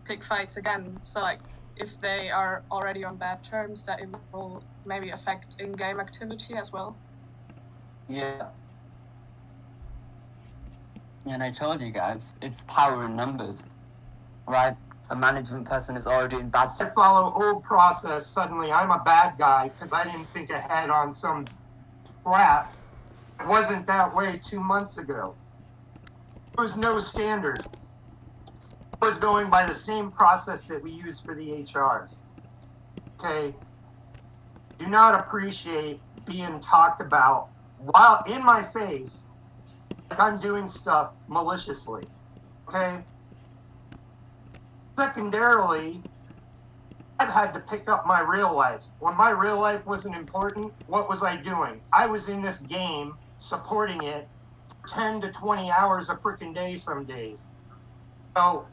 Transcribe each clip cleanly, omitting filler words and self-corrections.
pick fights again. So like, if they are already on bad terms, that it will maybe affect in-game activity as well. Yeah. And I told you guys, it's power in numbers, right? A management person is already in bad. I follow old process. Suddenly, I'm a bad guy because I didn't think ahead on some crap. It wasn't that way 2 months ago. There was no standard. I was going by the same process that we use for the HRs. Okay. Do not appreciate being talked about while in my face, like I'm doing stuff maliciously. Okay. Secondarily, I've had to pick up my real life. When my real life wasn't important, what was I doing? I was in this game supporting it for 10 to 20 hours a freaking day some days. So,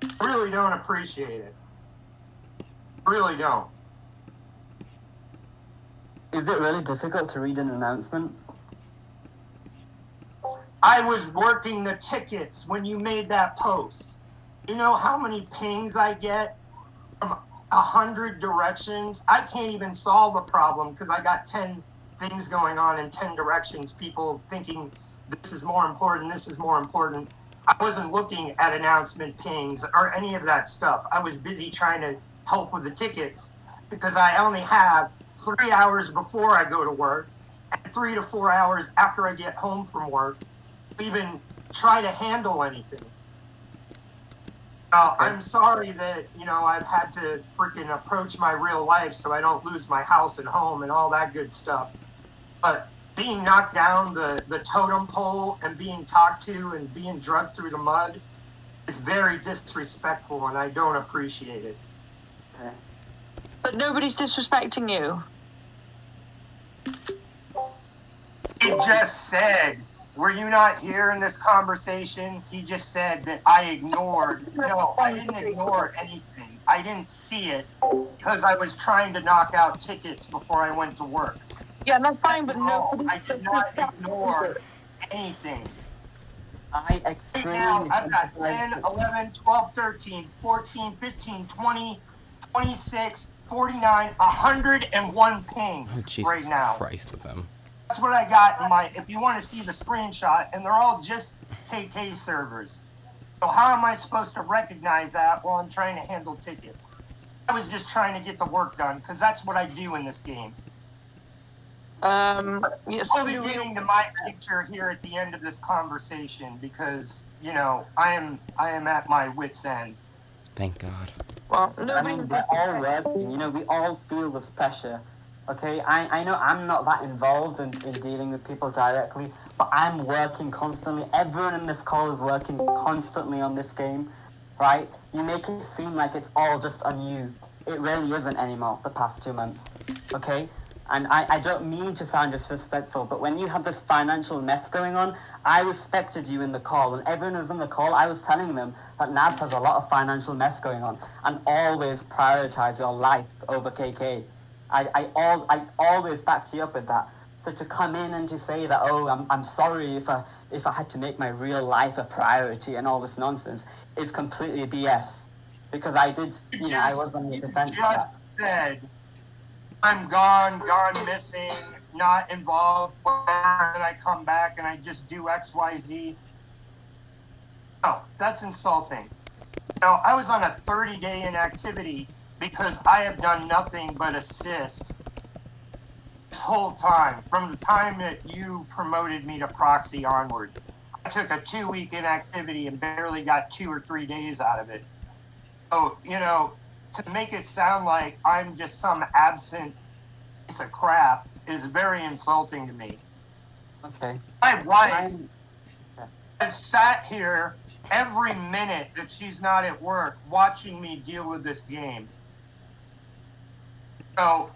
I really don't appreciate it. Really don't. Is it really difficult to read an announcement? I was working the tickets when you made that post. You know how many pings I get from 100 directions? I can't even solve a problem because I got 10 things going on in 10 directions. People thinking this is more important, this is more important. I wasn't looking at announcement pings or any of that stuff. I was busy trying to help with the tickets because I only have 3 hours before I go to work and 3 to 4 hours after I get home from work to even try to handle anything. I'm sorry that, I've had to freaking approach my real life so I don't lose my house and home and all that good stuff. But being knocked down the totem pole and being talked to and being drugged through the mud is very disrespectful, and I don't appreciate it. Okay. But nobody's disrespecting you. He just said, were you not here in this conversation? He just said that I ignored. No, I didn't ignore anything. I didn't see it because I was trying to knock out tickets before I went to work. Yeah, that's fine, but no, I did not ignore anything. I extremely... Right now, I've got 10, 11, 12, 13, 14, 15, 20, 26, 49, 101 pings right now. Christ with them. That's what I got in my, if you want to see the screenshot, and they're all just KK servers. So how am I supposed to recognize that while I'm trying to handle tickets? I was just trying to get the work done, because that's what I do in this game. Yeah, so I'll be getting to my picture here at the end of this conversation, because, I am at my wit's end. Thank God. Well, I mean, we're all working, we all feel this pressure. Okay, I know I'm not that involved in dealing with people directly, but I'm working constantly. Everyone in this call is working constantly on this game, right? You make it seem like it's all just on you. It really isn't anymore, the past 2 months, okay? And I don't mean to sound disrespectful, but when you have this financial mess going on, I respected you in the call. When everyone was in the call, I was telling them that Nabs has a lot of financial mess going on, and always prioritize your life over KK. I always backed you up with that. So to come in and to say that, oh, I'm sorry if I had to make my real life a priority and all this nonsense is completely BS. Because I did, I was on the defense. You just said, I'm gone missing, not involved, and I come back and I just do X, Y, Z. No, that's insulting. I was on a 30-day inactivity because I have done nothing but assist this whole time, from the time that you promoted me to proxy onward. I took a 2-week inactivity and barely got 2 or 3 days out of it. So, to make it sound like I'm just some absent piece of crap is very insulting to me. Okay. My wife has sat here every minute that she's not at work watching me deal with this game. So,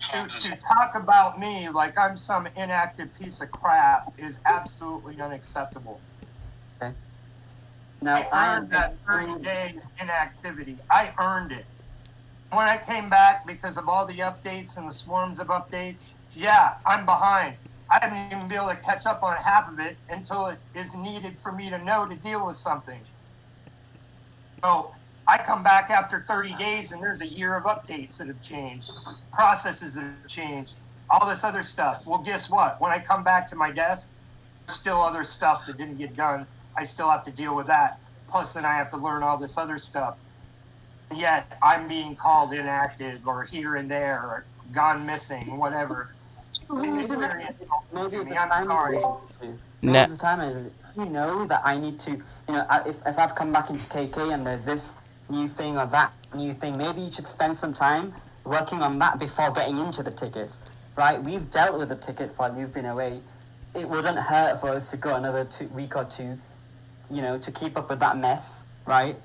to talk about me like I'm some inactive piece of crap is absolutely unacceptable. Okay. Now, I earned that 30-day inactivity. I earned it. When I came back because of all the updates and the swarms of updates, yeah, I'm behind. I haven't even been able to catch up on half of it until it is needed for me to know to deal with something. So I come back after 30 days and there's a year of updates that have changed, processes that have changed, all this other stuff. Well, guess what? When I come back to my desk, there's still other stuff that didn't get done. I still have to deal with that. Plus, then I have to learn all this other stuff. And yet, I'm being called inactive or here and there or gone missing, whatever. Maybe it's a I'm sorry. Maybe it's a time you know that I need to, if I've come back into KK and there's this new thing or that new thing, maybe you should spend some time working on that before getting into the tickets, right? We've dealt with the tickets while you've been away. It wouldn't hurt for us to go another week or two, to keep up with that mess, right?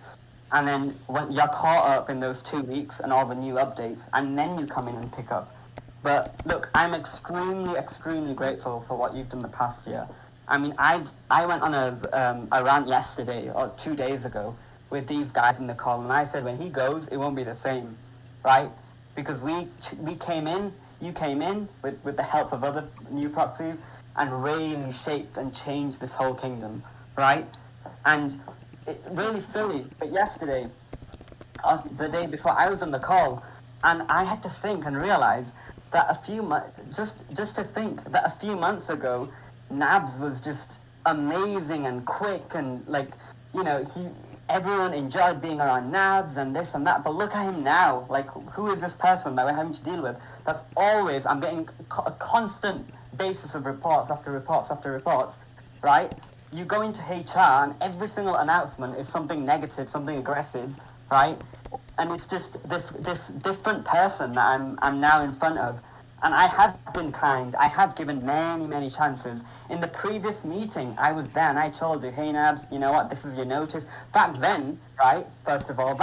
And then when you're caught up in those 2 weeks and all the new updates, and then you come in and pick up. But look, I'm extremely, extremely grateful for what you've done the past year. I mean, I went on a rant yesterday or 2 days ago with these guys in the call, and I said when he goes, it won't be the same, right? Because we came in, you came in with the help of other new proxies and really shaped and changed this whole kingdom, right? And it really silly, but yesterday, the day before, I was on the call, and I had to think and realize that just to think that a few months ago, Nabs was just amazing and quick and everyone enjoyed being around Nabs and this and that. But look at him now. Like, who is this person that we're having to deal with? I'm getting a constant basis of reports after reports after reports, right? You go into HR and every single announcement is something negative, something aggressive, right? And it's just this different person that I'm now in front of. And I have been kind. I have given many, many chances. In the previous meeting, I was there and I told you, hey, Nabs, you know what? This is your notice. Back then, right, first of all,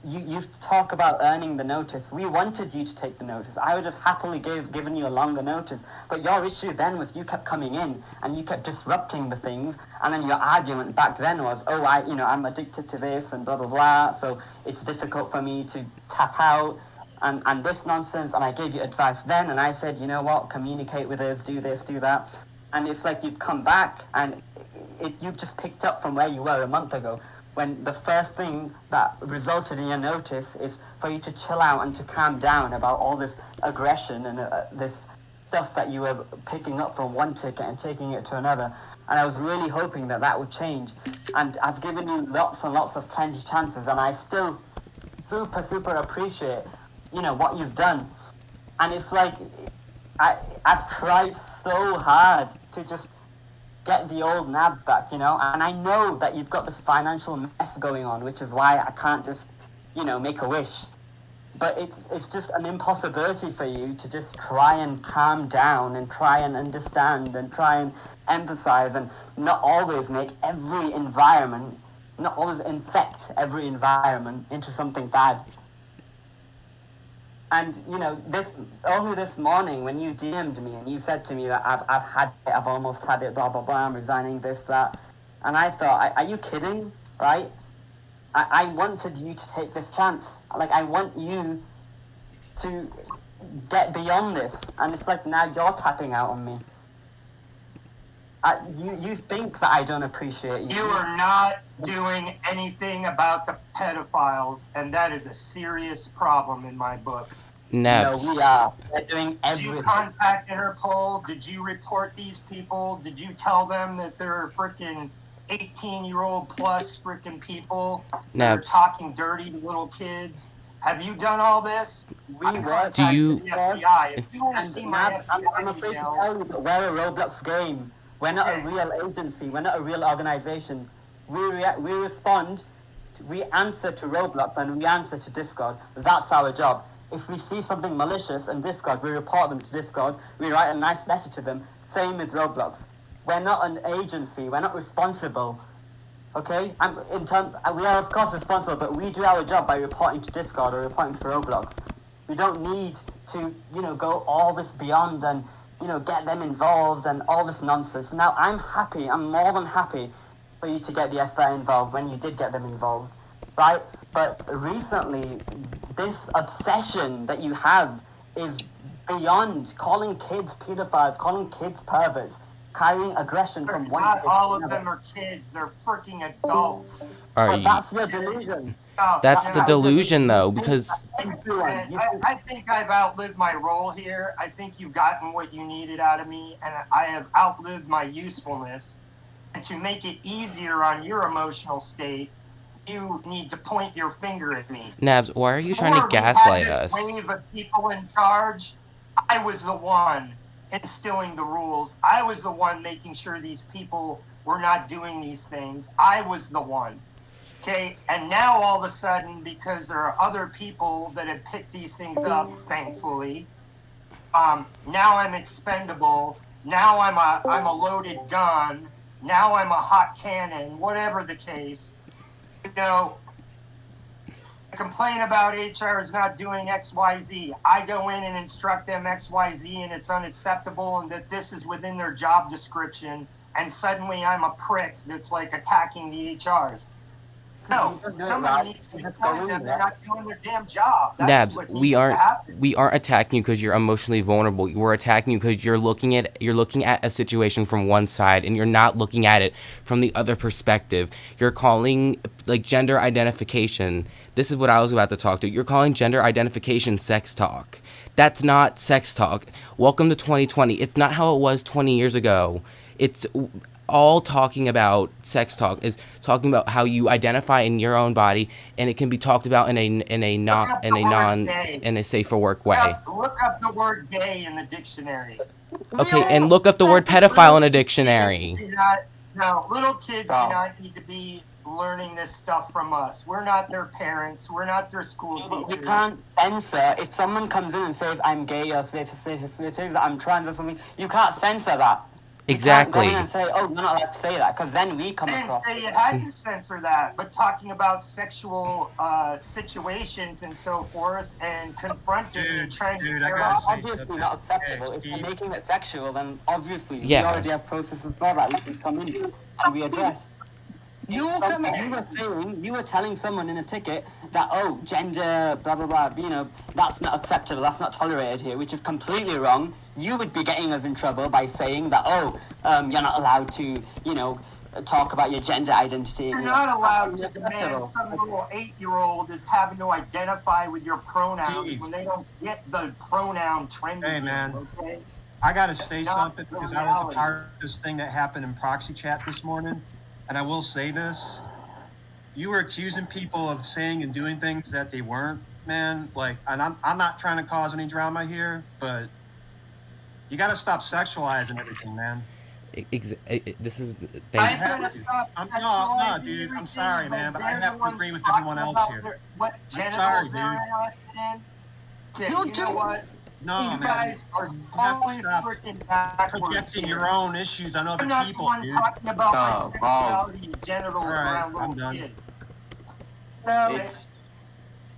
you used to talk about earning the notice. We wanted you to take the notice. I would have happily given you a longer notice. But your issue then was you kept coming in and you kept disrupting the things. And then your argument back then was, I'm addicted to this and blah, blah, blah. So it's difficult for me to tap out. And this nonsense, and I gave you advice then, and I said, you know what, communicate with us, do this, do that. And it's like you've come back, and you've just picked up from where you were a month ago, when the first thing that resulted in your notice is for you to chill out and to calm down about all this aggression and this stuff that you were picking up from one ticket and taking it to another. And I was really hoping that would change. And I've given you lots and lots of plenty chances, and I still super, super appreciate what you've done. And it's like I've tried so hard to just get the old Nabs back, and I know that you've got this financial mess going on, which is why I can't just make a wish. But it's just an impossibility for you to just try and calm down and try and understand and try and emphasize and not always infect every environment into something bad. And, this morning when you DM'd me and you said to me that I've almost had it, blah, blah, blah, I'm resigning, this, that. And I thought, are you kidding, right? I wanted you to take this chance. Like, I want you to get beyond this. And it's like, now you're tapping out on me. You think that I don't appreciate you. You are not doing anything about the pedophiles, and that is a serious problem in my book. No, we are. We're doing everything. Did you contact Interpol? Did you report these people? Did you tell them that they're freaking 18-year-old plus freaking people that are talking dirty to little kids? Have you done all this? We were. Do you? The FBI. If you want to see my I'm afraid to tell you, but we're a Roblox game. We're not a real agency. We're not a real organization. We respond. We answer to Roblox and we answer to Discord. That's our job. If we see something malicious in Discord, we report them to Discord. We write a nice letter to them. Same with Roblox. We're not an agency. We're not responsible. Okay? We are of course responsible, but we do our job by reporting to Discord or reporting to Roblox. We don't need to, go all this beyond and, get them involved and all this nonsense. Now, I'm more than happy for you to get the FBI involved when you did get them involved, right? But recently, this obsession that you have is beyond calling kids pedophiles, calling kids perverts. carrying aggression from one Not kid to all of another. them are kids. They're freaking adults. Are But you? that's your delusion. No, That's no, the no. delusion, though, because Everyone, And I think I've outlived my role here. I think you've gotten what you needed out of me, and I have outlived my usefulness. And to make it easier on your emotional state, you need to point your finger at me. Nabs, why are you trying to Before we had gaslight this us? wave of people in charge, I was the one instilling the rules. I was the one making sure these people were not doing these things. I was the one. Okay, and now all of a sudden, because there are other people that have picked these things up, thankfully, now I'm expendable. Now I'm a loaded gun. Now I'm a hot cannon. Whatever the case, you know, I complain about HR is not doing X, Y, Z. I go in and instruct them X, Y, Z, and it's unacceptable, and that this is within their job description. And suddenly I'm a prick that's like attacking the HRs. No, somebody needs to tell them they're not doing their damn job. That's Nabs, what we needs to aren't happen. attacking you because you're emotionally vulnerable. We're attacking you because you're looking at a situation from one side and you're not looking at it from the other perspective. You're calling like gender identification. This is what I was about to talk to. You're calling gender identification sex talk. That's not sex talk. Welcome to 2020. It's not how it was 20 years ago. It's all talking about sex talk is talking about how you identify in your own body, and it can be talked about in a safe for work way. Look up the word gay in the dictionary. Okay, and look up the word pedophile in a dictionary. No, little kids do not need to be learning this stuff from us. We're not their parents. We're not their school teachers. You can't censor. If someone comes in and says I'm gay or says I'm trans or something, you can't censor that. Exactly. You can't go in and say, oh, you're not allowed to say that, because then we come I didn't across. say you had to censor that, but talking about sexual situations and so forth, and confronting and trying to I gotta say obviously something. not acceptable. Hey, If you're Steve. making it sexual, then obviously we Yeah. already have processes for that. We can come in and we address. You were telling someone in a ticket that, oh, gender, blah, blah, blah, you know, that's not acceptable, that's not tolerated here, which is completely wrong. You would be getting us in trouble by saying that, oh, you're not allowed to, you know, talk about your gender identity. You're not allowed to demand some little 8-year-old is having to identify with your pronouns Steve. when they don't get the pronoun trendy. Hey, man. Okay? I gotta say Not something the because I was a reality. part of this thing that happened in proxy chat this morning, and I will say this: you were accusing people of saying and doing things that they weren't, man. Like, and I'm not trying to cause any drama here, but you gotta stop sexualizing everything, man. This is I'm gonna stop No, sexualizing dude. I'm everything, sorry, man, but I they're have the to ones agree with talking everyone else about here. What sorry, genitals dude. they're interested in. Okay, You're you know doing- what? No, You man. guys are You have to totally stop freaking backwards projecting here. your own issues on other I'm not people, the one dude. talking about my Oh, sexuality and genitals All right, around I'm little done. kids. No.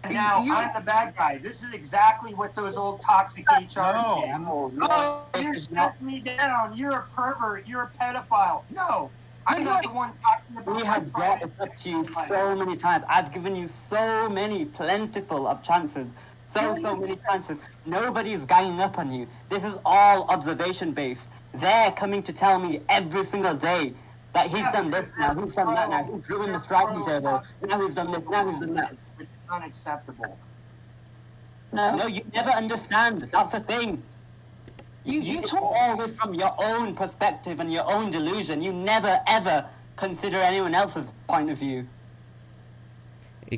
And now I'm the bad guy. This is exactly what those old toxic HRs No, did. I'm- Oh, you're shutting me down. You're a pervert. You're a pedophile. No, I'm not the one talking about We my have brought private it up to you life. so many times. I've given you so many, plentiful of chances. So many chances. Nobody's ganging up on you. This is all observation based. They're coming to tell me every single day that he's done this now, he's done that now, he's ruined the striking table, now he's done this, now he's done that. Which is unacceptable. No, you never understand. That's the thing. You talk always from your own perspective and your own delusion. You never ever consider anyone else's point of view.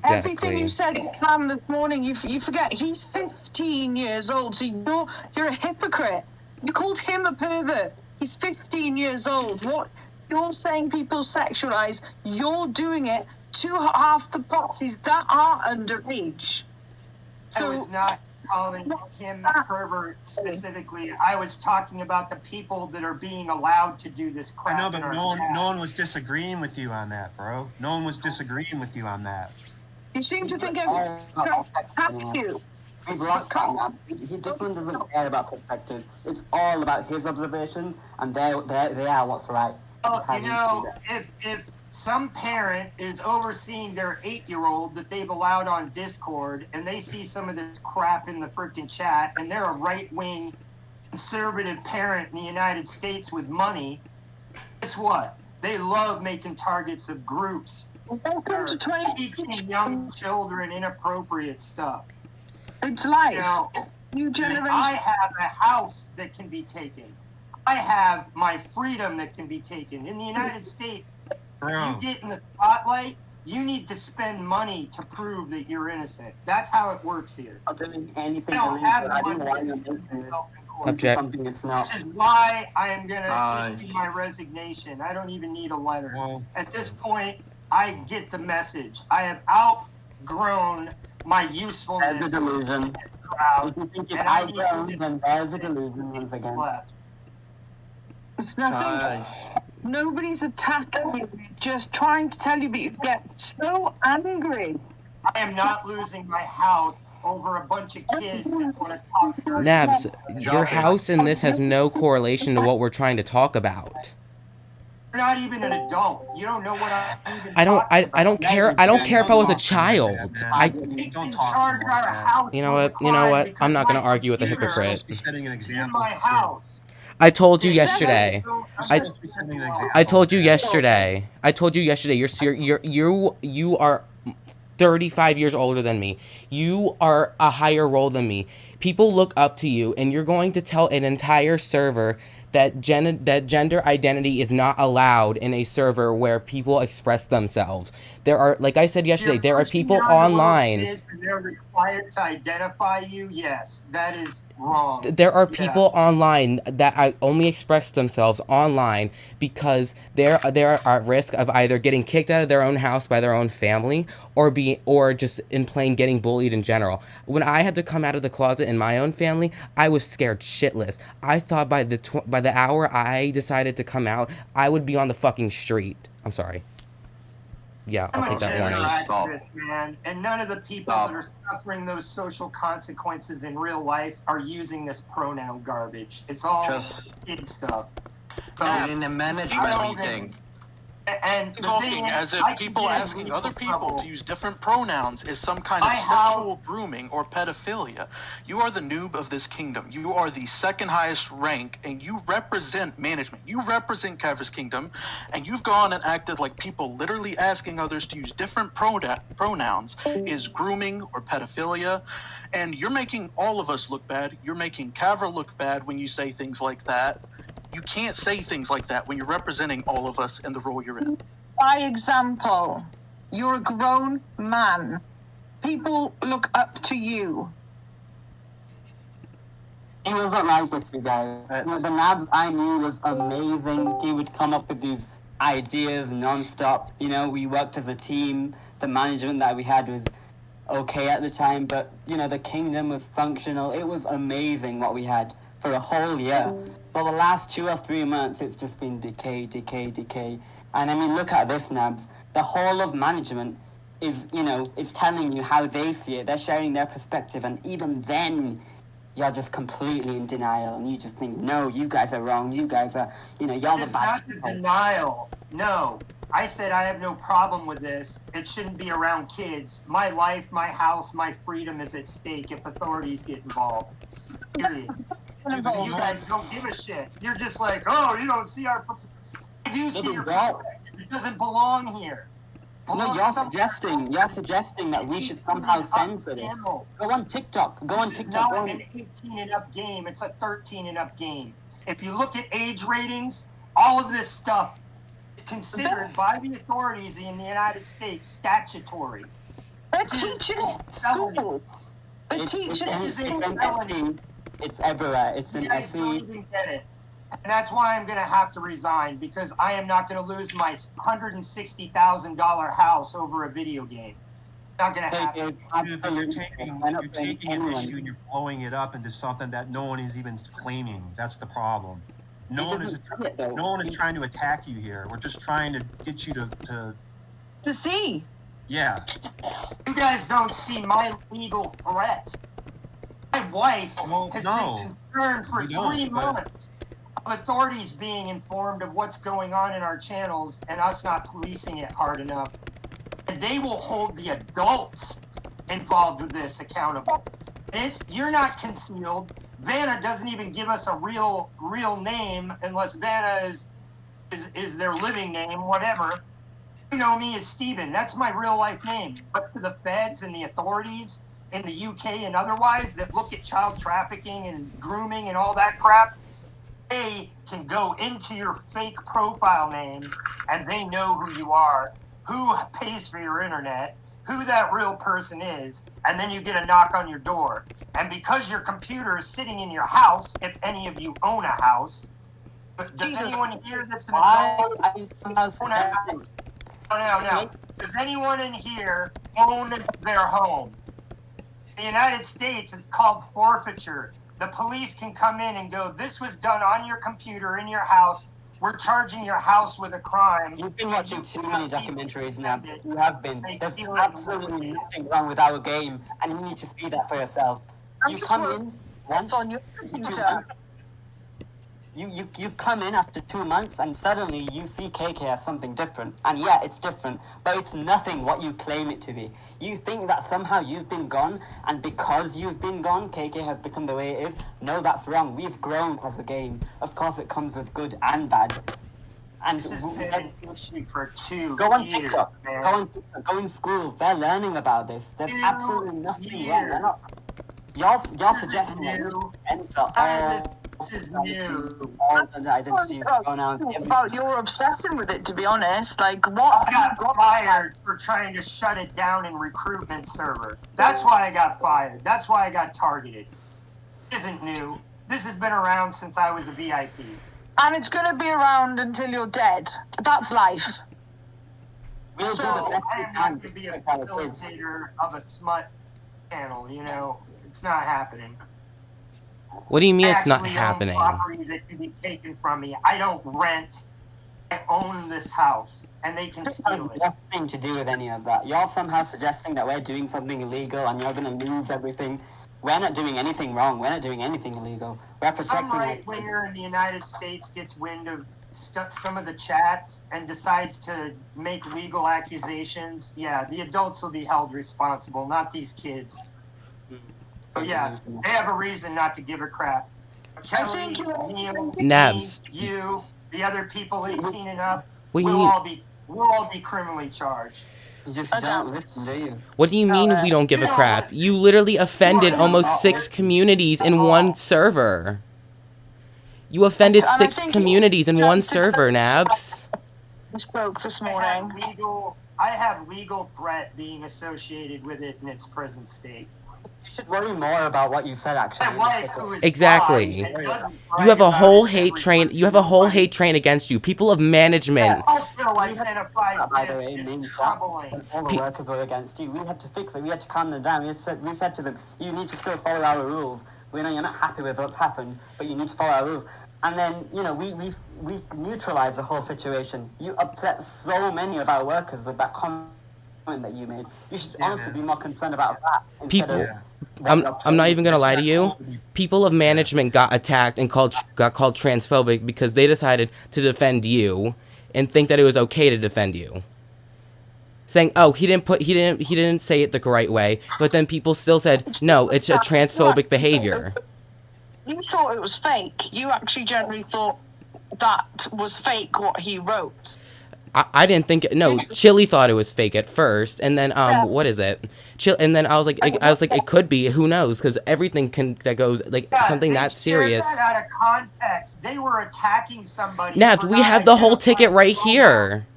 Everything you said, Cam, this morning, you forget he's 15 years old, so you're a hypocrite. You called him a pervert. He's 15 years old. What you're saying people sexualize, you're doing it to half the proxies that are underage. I was not calling him a pervert specifically. I was talking about the people that are being allowed to do this crap. I know, but in our no chat. one was disagreeing with you on that, bro. No one was disagreeing with you on that. You seem to think Oh, have you? We've lost that now. This one doesn't care about perspective. It's all about his observations, and they are what's right. Well, It's how you you know, see that. if some parent is overseeing their 8-year-old that they've allowed on Discord, and they see some of this crap in the freaking chat, and they're a right-wing conservative parent in the United States with money, guess what? They love making targets of groups. Welcome to Teaching 20. young children inappropriate stuff. It's life. You know, New generation. I have a house that can be taken. I have my freedom that can be taken. In the United States, if you get in the spotlight, you need to spend money to prove that you're innocent. That's how it works here. I'm doing anything I don't illegal. have I money don't want to to make make myself in court. Object. something it's not. Which is why I am going to issue my resignation. I don't even need a letter. Well, At this point, I get the message. I have outgrown my usefulness. There's a delusion. Crowd, If you think it's and I need outgrown, to then there's a delusion once again. left. It's nothing. Nobody's attacking you. We're just trying to tell you, but you get so angry. I am not losing my house over a bunch of kids that want to talk dirty. Nabs, your house in this has no correlation to what we're trying to talk about. You're not even an adult. You don't know what I'm even I don't talking care. I don't care if I was a child. I don't about. talk Charge like our that. house You know for what? the You know crime what? because I'm not gonna my argue with a computer You're hypocrite. supposed to be setting an is in example. my house. I told you You're yesterday. supposed to be setting an example. I told you yesterday. I told you yesterday. You are 35 years older than me. You are a higher role than me. People look up to you, and you're going to tell an entire server that gender identity is not allowed in a server where people express themselves. There are, like I said yesterday, there are people online. Kids and they're required to identify you. Yes, that is wrong. There are Yeah. people online that only express themselves online because they're at risk of either getting kicked out of their own house by their own family or just in plain getting bullied in general. When I had to come out of the closet in my own family, I was scared shitless. I thought by the hour I decided to come out, I would be on the fucking street. I'm sorry. Yeah, I'll I'm take a that gender warning. activist, man, and none of the people that are suffering those social consequences in real life are using this pronoun garbage. It's all kid stuff. So, in the management I don't meeting. and the Talking thing as is, if I can people get in asking legal other people trouble. to use different pronouns is some kind of I have- sexual grooming or pedophilia. You are the noob of this kingdom. You are the second highest rank, and you represent management. You represent Kavra's kingdom, and you've gone and acted like people literally asking others to use different pronouns is grooming or pedophilia, and you're making all of us look bad. You're making Kavra look bad when you say things like that. You can't say things like that when you're representing all of us in the role you're in. By example, you're a grown man. People look up to you. He wasn't like this, you guys. You know, the Nabs I knew was amazing. He would come up with these ideas non-stop. You know, we worked as a team. The management that we had was okay at the time, but, you know, the kingdom was functional. It was amazing what we had for a whole year. But the last 2 or 3 months, it's just been decay. And I mean, look at this, Nabs. The whole of management is, you know, is telling you how they see it. They're sharing their perspective, and even then, you're just completely in denial, and you just think, no, you guys are wrong. You guys are, you know, you're the It's bad not the people. denial. No. I said I have no problem with this. It shouldn't be around kids. My life, my house, my freedom is at stake if authorities get involved. Period. You guys don't give a shit. You're just like, oh, you don't see our... I do see your perspective. It doesn't belong here. No, you're suggesting that we should somehow censor this. Go on TikTok. Go on This is TikTok. not an 18 and up game. It's a 13 and up game. If you look at age ratings, all of this stuff is considered by the authorities in the United States statutory. They're teaching it at school. They're teaching It's it. an SE. It's everywhere. It's an You guys don't SE. even get it. And that's why I'm going to have to resign, because I am not going to lose my $160,000 house over a video game. It's not going to happen. Dude, but you're taking an issue and you're blowing it up into something that no one is even claiming. That's the problem. No one is trying to attack you here. We're just trying to get you to see. Yeah. You guys don't see my legal threat. My wife has been concerned for 3 months of authorities being informed of what's going on in our channels and us not policing it hard enough. And they will hold the adults involved with this accountable. You're not concealed. Vanna doesn't even give us a real name unless Vanna is their living name, whatever. You know me as Steven. That's my real life name. But to the feds and the authorities in the UK and otherwise that look at child trafficking and grooming and all that crap, they can go into your fake profile names and they know who you are, who pays for your internet, who that real person is, and then you get a knock on your door. And because your computer is sitting in your house, if any of you own a house, does anyone here that's an adult own a house? No. Does anyone in here own their home? In the United States, it's called forfeiture. The police can come in and go, this was done on your computer in your house. We're charging your house with a crime. You've been watching too many documentaries now. You have been. There's absolutely nothing wrong with our game, and you need to see that for yourself. You come in once on your computer. You've come in after 2 months and suddenly you see KK as something different. And yeah, it's different, but it's nothing what you claim it to be. You think that somehow you've been gone, and because you've been gone, KK has become the way it is. No, that's wrong. We've grown as a game. Of course, it comes with good and bad. And this has been an issue for 2 go on years, TikTok. man. Go on TikTok. Go in schools. They're learning about this. There's absolutely nothing wrong. They're not. Y'all suggesting that this is new. All identities pronouns. About your obsession with it, to be honest. Like, what? I got fired for trying to shut it down in recruitment server. That's why I got fired. That's why I got targeted. It isn't new. This has been around since I was a VIP. And it's going to be around until you're dead. That's life. We'll do the So best I we am can not going to be a to protect our kids. facilitator of a smut channel, you know. It's not happening. What do you mean it's not Actually own happening? Property that can be taken from me. I don't rent. I own this house, and they can It steal has it. nothing to do with any of that. You're somehow suggesting that we're doing something illegal and you're going to lose everything. We're not doing anything wrong. We're not doing anything illegal. We're Some protecting our right winger in the United States gets wind of some of the chats and decides to make legal accusations. Yeah, the adults will be held responsible, not these kids. So yeah, they have a reason not to give a crap. Kelly, Neil, Nabs. me, you, the other people 18 and up, What do you we'll mean? all be criminally charged. You just don't listen, do you? What do you mean we don't give a crap? You literally offended almost 6 communities in one server. You offended And I 6 think communities in one server, Nabs. We spoke this I morning. have legal threat being associated with it in its present state. You should worry more about what you said, actually. My wife, who is Exactly. blind and doesn't You have a brag whole about it hate every train. You have a whole hate train against you. People of management. Also identifies By the this way, as named troubling. that, all the workers were against you. We had to fix it. We had to calm them down. We said to them, you need to still follow our rules. We know you're not happy with what's happened, but you need to follow our rules. And then, you know, we neutralized the whole situation. You upset so many of our workers with that comment that you made. You should honestly be more concerned about that instead People- of... I'm not even gonna lie to you. People of management got attacked and got called transphobic because they decided to defend you and think that it was okay to defend you. Saying, "Oh, he didn't say it the right way," but then people still said, "No, it's a transphobic behavior." You thought it was fake. You actually generally thought that was fake, what he wrote. I didn't think no. Chili thought it was fake at first, and then what is it? And then I was like, it could be. Who knows? Because everything that goes like something they that shared serious. That out of context. They were attacking somebody. Nabs, for we not have the whole identifying ticket right pronoun. here.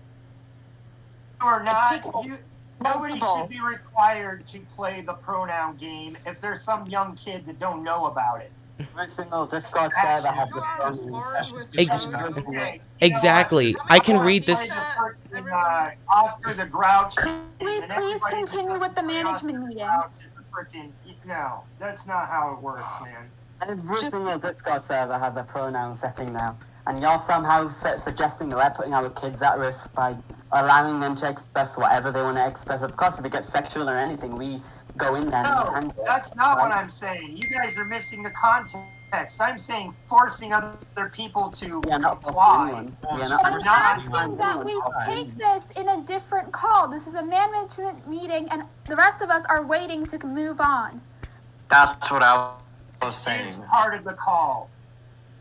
You are not. Nobody Multiple. should be required to play the pronoun game if there's some young kid that don't know about it. Every single Discord server has You the are on pronoun. board with Ex- the- Okay, Exactly. I can read this. Oscar the Grouch. Could we and please everybody continue with the Oscar management the meeting? Grouch is a frickin', no, that's not how it works, man. Every single Discord server has a pronoun setting now. And you're somehow suggesting that we're putting our kids at risk by allowing them to express whatever they want to express. Of course, if it gets sexual or anything, we go in there and No, defend it. that's not what Right? I'm saying. You guys are missing the context. I'm saying forcing other people to We are not comply. anyone. We are I'm not asking that we take this in a different call. This is a management meeting, and the rest of us are waiting to move on. That's what I was This saying. is part of the call.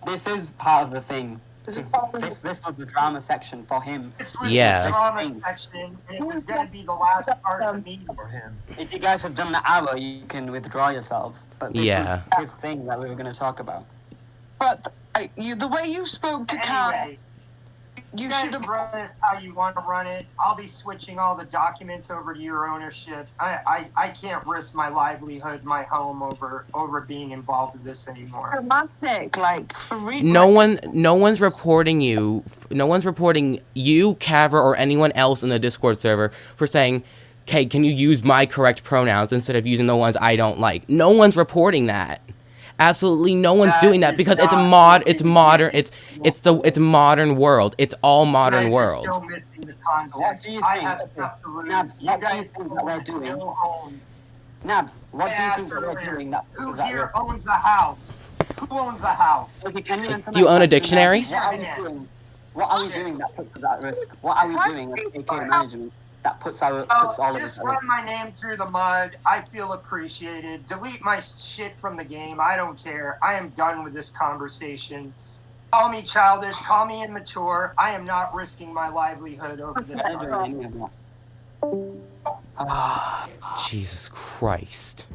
This is part of the thing. Is it This part of the- was the drama section for him. This was Yeah. the drama section, and it was going to be the last part of the meeting. For him. If you guys have done the hour, you can withdraw yourselves. But this Yeah. was his thing that we were going to talk about. But the way you spoke to Kat, Anyway, you you should guys have. run this how you want to run it. I'll be switching all the documents over to your ownership. I can't risk my livelihood, my home over being involved with this anymore. Dramatic, like for real. No one's reporting you. No one's reporting you, Kavra, or anyone else in the Discord server for saying, "Hey, can you use my correct pronouns instead of using the ones I don't like?" No one's reporting that. Absolutely, no one's That doing that is because it's not it's something modern. you It's modern world. It's all modern You guys world. are still missing the What context. do you I think? have stuff to lose. Nabs, You what do you guys think that we're doing? no homes. Nabs, what I do you asked think that we're earlier, doing that who is at here risk? owns the house? Who owns the house? Okay, can you answer Do you my own a question, dictionary? Nabs? What are we doing? What are we doing that puts us at risk? What are we doing as AK management that puts all of Oh, us just at run risk? my name through the mud. I feel appreciated. Delete my shit from the game. I don't care. I am done with this conversation. Call me childish. Call me immature. I am not risking my livelihood over this. I'm not doing any of that. Jesus Christ.